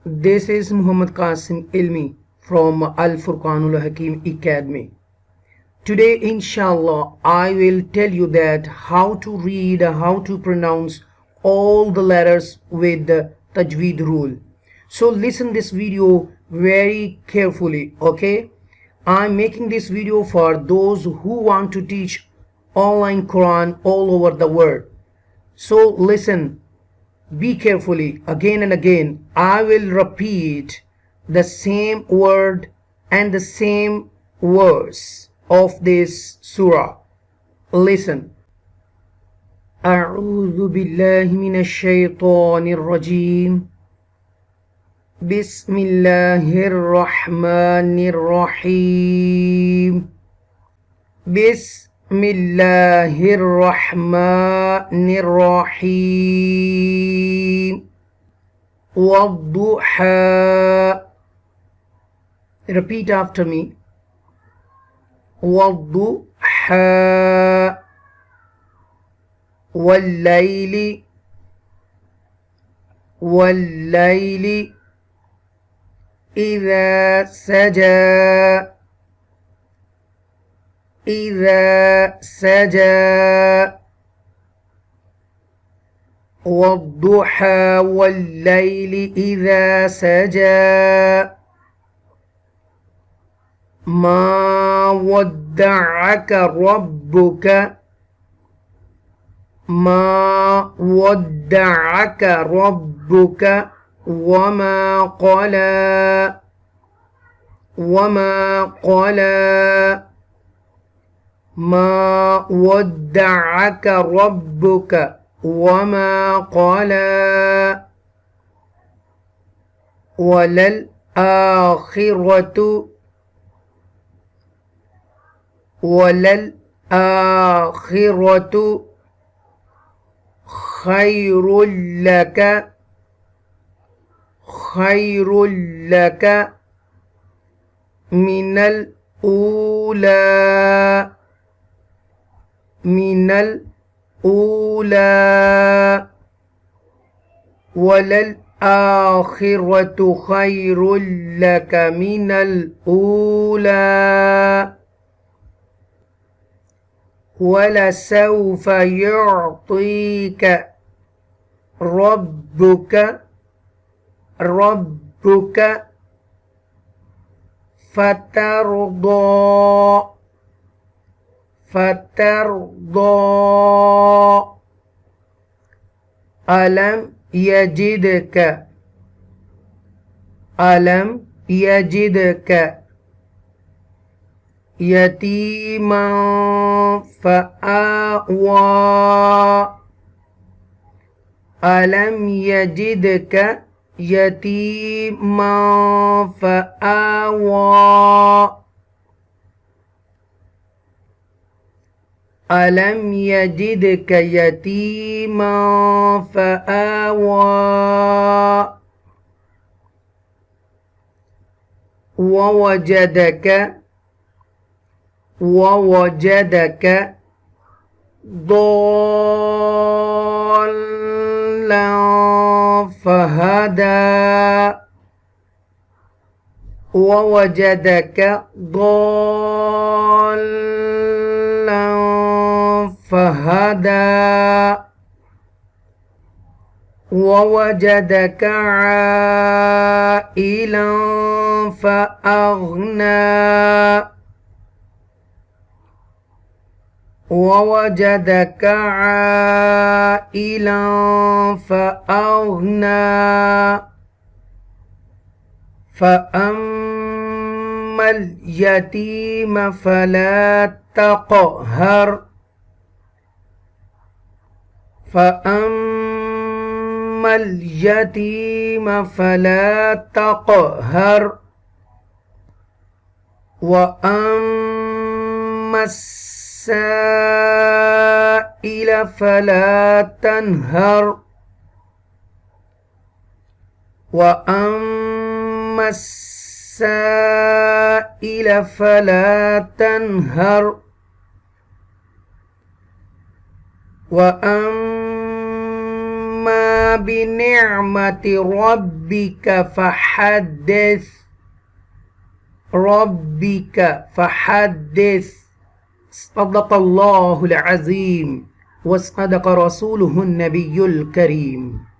This is Muhammad Qasim Ilmi from Al Furqanul Hakim Academy. Today, inshallah, I will tell you that how to read, how to pronounce all the letters with the Tajweed rule. So listen this video very carefully, okay? I'm making this video for those who want to teach online Quran all over the world. So listen, be carefully again and again. I will repeat the same word and the same verse of this surah. Listen. أعوذ بالله من الشيطان الرجيم. بسم الله الرحمن الرحيم. بسم الله الرحمن الرحيم. والضحى. Repeat after me. والضحى. والليل. والليل إذا سجى. إذا سجى. والضحى والليل إذا سجى. ما ودعك ربك. ما ودعك ربك وما قلى. وما قلى. ما ودعك ربك وما قلى. وللآخرة. وللآخرة خير لك. خير لك من الأولى. من الأولى. وللآخرة خير لك من الأولى. ولسوف يعطيك ربك. ربك فترضى. فترضى. ألم يجدك. ألم يجدك يتيما فآوى. ألم يجدك يتيما فآوى. ألم يجدك يتيما فآوى. ووجدك. ووجدك ضالا فهدى. ووجدك ضالا فهدى. ووجدك عائلا فأغنى. ووجدك عائلا فأغنى. فأما اليتيم فلا تقهر. فأما اليتيم فلا تقهر. وأما السائل فلا تنهر. وأما السائل فلا تنهر. وأما بنعمة ربك فحدث ربك فحدث صدق الله العظيم وصدق رسوله النبي الكريم.